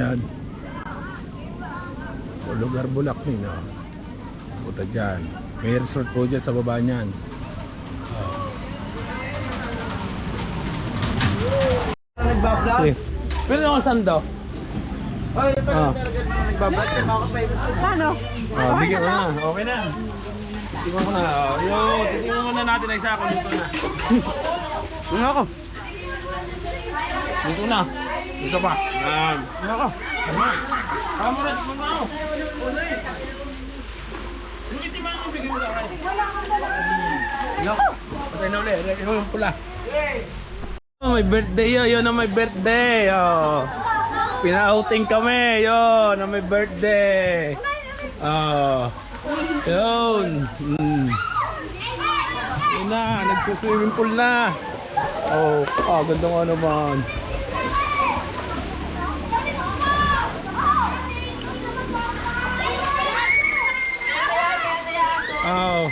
Yan. O, lugar Bulacmin, no? Punta dyan. May resort po dyan sa baba niyan. Nagbablog? Okay. Pero yung sando? Oh, ito na talaga nagbablog. Paano? Bigyan mo na. Okay na. Tingnan mo na. Yo, tingnan mo na natin na isa ako dito na. Tingnan ako. Dito na. Isa pa. Yan. Tingnan ako. Tama na. Tingnan mo ako. Yung itimang ang bigyan mo na kayo. Tingnan ako. Patay na ulit. Tingnan yung pula. Oh, may birthday yun. Yun na may birthday. Oh. Pina-outing kami. Yun na may birthday. Oh. Yun. Yun na. Nagsuswimming pool na. Oh. Ganda nga naman. Oh.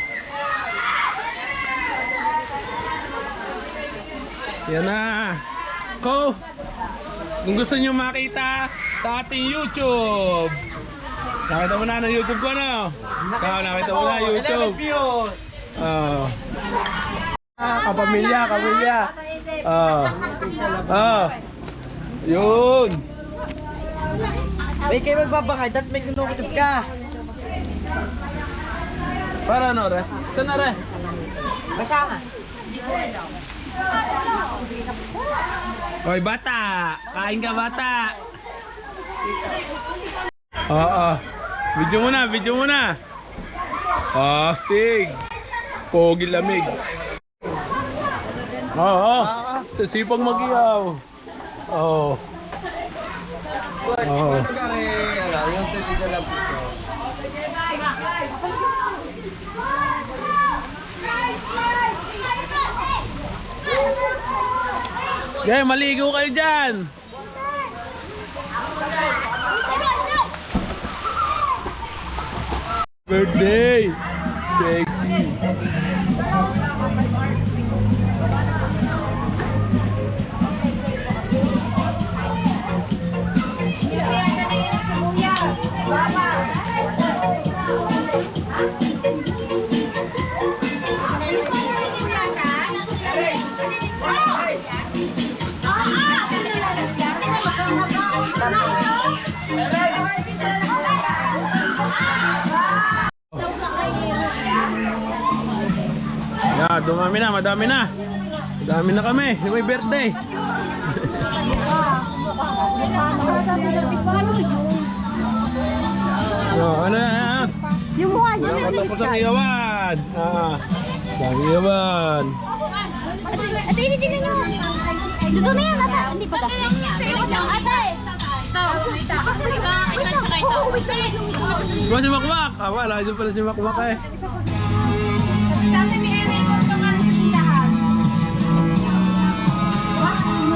Yan na. Ko. Kung gusto nyo makita sa ating YouTube. Nakita mo na ng YouTube ko, no? Nakita mo na YouTube. Kapamilya. Yun. May kayo magbabangay, dat may kinukutip ka. Para ano, re? Saan na, re? Basama. Hoy, bata! Kain ka, bata! Oo. Video mo na. Astig. Pogi lamig. Oo. Sa sipag mag-iyaw. Oo. Oo. Yung television lang po. Okay, maligo kayo dyan. Birthday. Sexy. Yeah, madami na kami. May birthday. Ano yan? Yung mukha niya Wala may matapos ang iyawan. Ang iyawan. Ate, hindi na. Luto na yan, ate. Hindi pa dapat. Ate! Ito. Diba si Makmak? Wala, dyan pala si Makmak eh.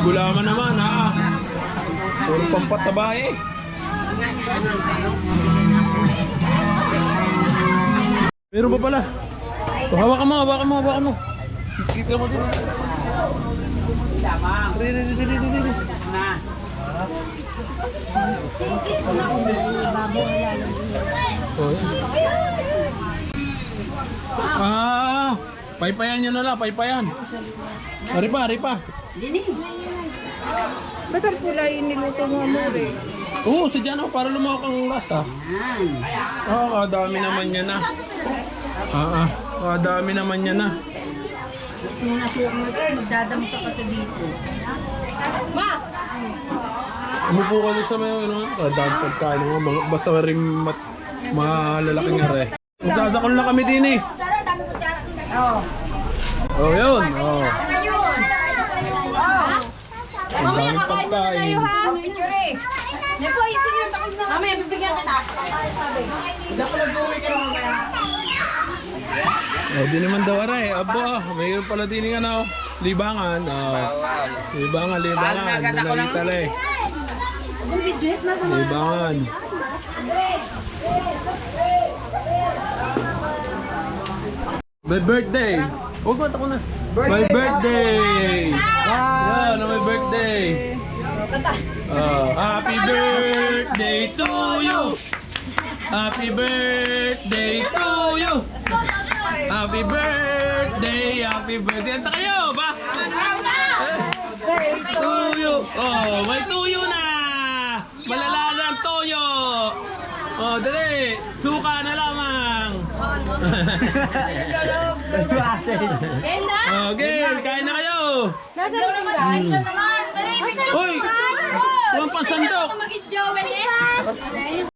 Gulaman naman, puro pampataba eh. Meron pa pala. Hawakan mo. Kita mo din. Paypayan nyo na lang, paypayan. Ripa. Ba't ang pula yung niluto mo, amore? Oo, sadya na para lumawak ang lasa. Kadami naman niya na. Kadami naman niya na. Sinasuka mo ito, magdadamo sa kato dito. Ma! Umupo ka sa may dami pagkain mo. Basta rin malalaki nga rin. Magsasakol na kami din eh. Oh, yun. Ang daming pagkain. Picture eh! Nepo, isin yung takos na. Mamaya, bibigyan kita. Di naman daw aray. Mayroon pala din nga libangan. Libangan. Nanalitala eh. Libangan. My birthday! Huwag ko na. My birthday! Yan, my birthday! Happy birthday! birthday to you. Happy birthday to you. Happy birthday. Anta kayo ba? To you. Oh, may tuyo na. Malalala ang toyo. Oh, dali. Suka na lamang. Okay, kain na kayo. Uy! Huwag pang sandok. Mag-jowen eh.